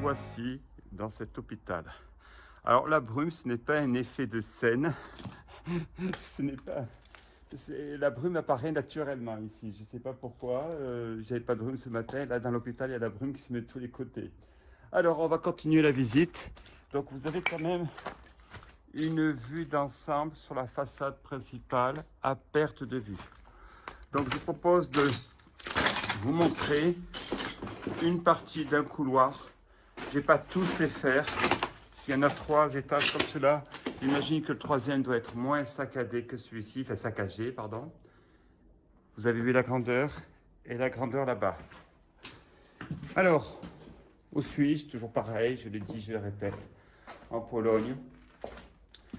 voici dans cet hôpital. Alors la brume, ce n'est pas un effet de scène, ce n'est pas... La brume apparaît naturellement ici, je ne sais pas pourquoi, j'avais pas de brume ce matin, là dans l'hôpital il y a la brume qui se met de tous les côtés. Alors on va continuer la visite, donc vous avez quand même une vue d'ensemble sur la façade principale à perte de vue. Donc je propose de vous montrer une partie d'un couloir. Je ne vais pas tous les faire, parce qu'il y en a 3 étages comme cela. J'imagine que le 3e doit être moins saccadé que celui-ci, enfin saccagé, pardon. Vous avez vu la grandeur et la grandeur là-bas. Alors, où suis-je? Toujours pareil, je l'ai dit, je le répète, en Pologne.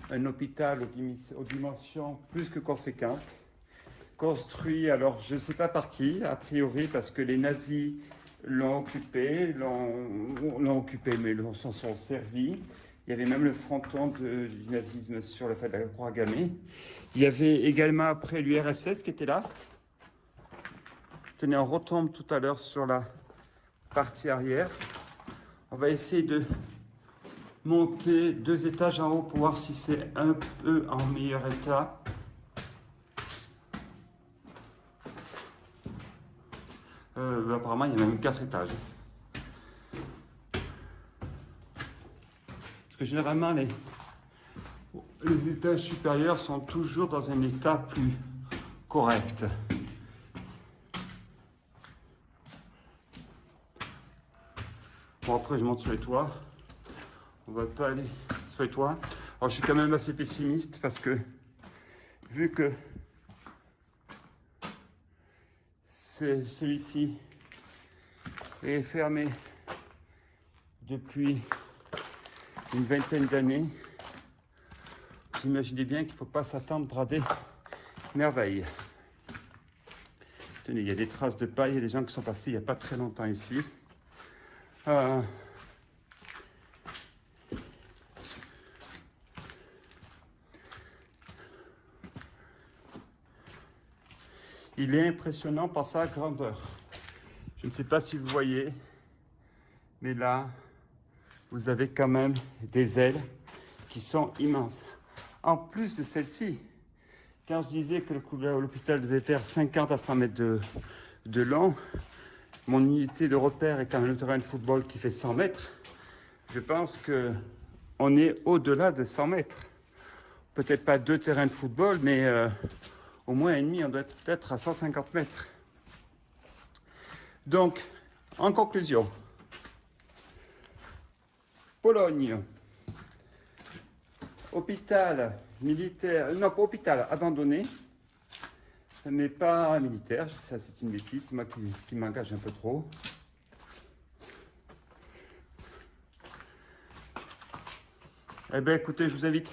Un hôpital aux dimensions plus que conséquentes. Construit, alors je ne sais pas par qui, a priori parce que les nazis l'ont occupé, mais s'en sont servis. Il y avait même le fronton du nazisme sur le fait de la croix gammée. Il y avait également après l'URSS qui était là. Tenez, on retombe tout à l'heure sur la partie arrière. On va essayer de monter 2 étages en haut pour voir si c'est un peu en meilleur état. Apparemment, il y a même 4 étages. Parce que généralement, les étages supérieurs sont toujours dans un état plus correct. Bon, après, je monte sur les toits. On va pas aller sur les toits. Alors, je suis quand même assez pessimiste parce que, vu que celui-ci est fermé depuis une vingtaine d'années, vous imaginez bien qu'il ne faut pas s'attendre à des merveilles. Tenez, il y a des traces de pas, il y a des gens qui sont passés il n'y a pas très longtemps ici. Il est impressionnant par sa grandeur. Je ne sais pas si vous voyez, mais là, vous avez quand même des ailes qui sont immenses. En plus de celle-ci, quand je disais que l'hôpital devait faire 50 à 100 mètres de long, mon unité de repère est quand même le terrain de football qui fait 100 mètres. Je pense qu'on est au-delà de 100 mètres. Peut-être pas 2 terrains de football, mais au moins un demi, on doit être peut-être à 150 mètres. Donc, en conclusion, Pologne, hôpital militaire, non pas hôpital abandonné, mais pas militaire, ça c'est une bêtise, c'est moi qui m'engage un peu trop. Eh bien écoutez, je vous invite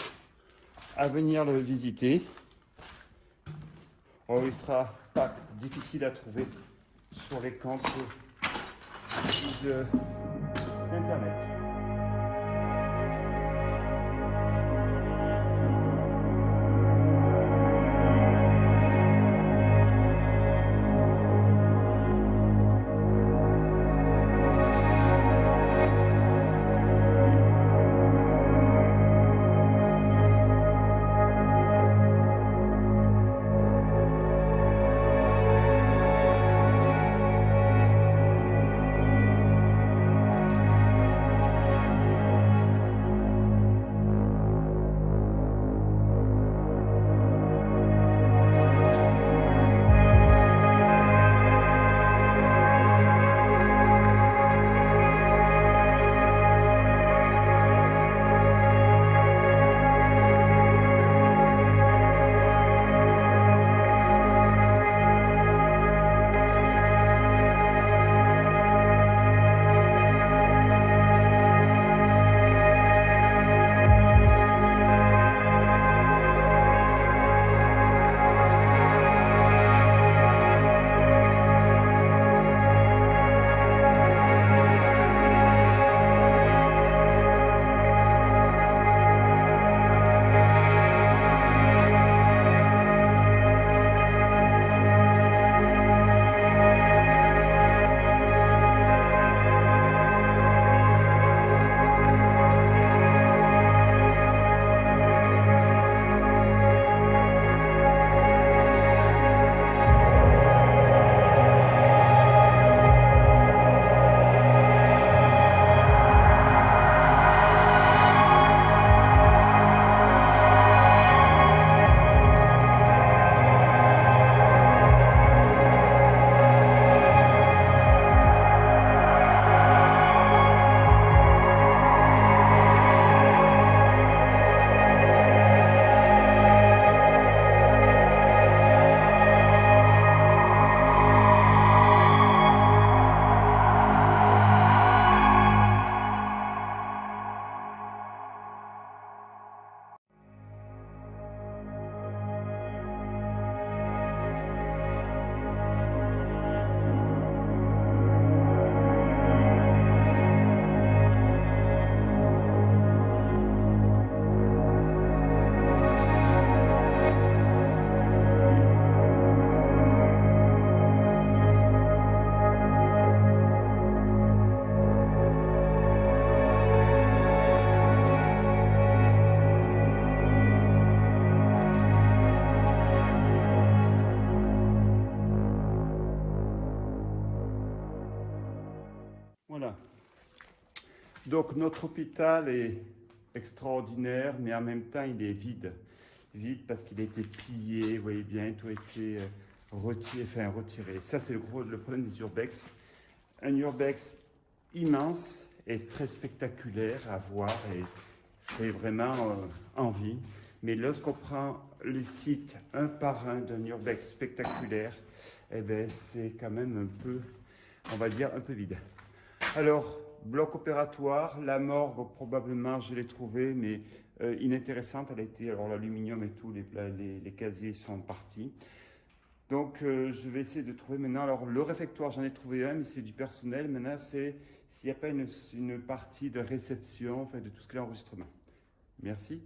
à venir le visiter. Oh, il ne sera pas difficile à trouver sur les comptes d'Internet. Voilà. Donc notre hôpital est extraordinaire, mais en même temps il est vide. Vide parce qu'il a été pillé, vous voyez bien, tout a été retiré. Ça c'est le problème des urbex. Un urbex immense et très spectaculaire à voir et fait vraiment envie. Mais lorsqu'on prend les sites un par un d'un urbex spectaculaire, eh ben, c'est quand même un peu, on va dire, un peu vide. Alors, bloc opératoire, la morgue, probablement, je l'ai trouvée, mais inintéressante. Elle a été, alors l'aluminium et tout, les casiers sont partis. Donc, je vais essayer de trouver maintenant. Alors, le réfectoire, j'en ai trouvé un, mais c'est du personnel. Maintenant, c'est s'il n'y a pas une partie de réception, enfin, de tout ce qui est enregistrement. Merci.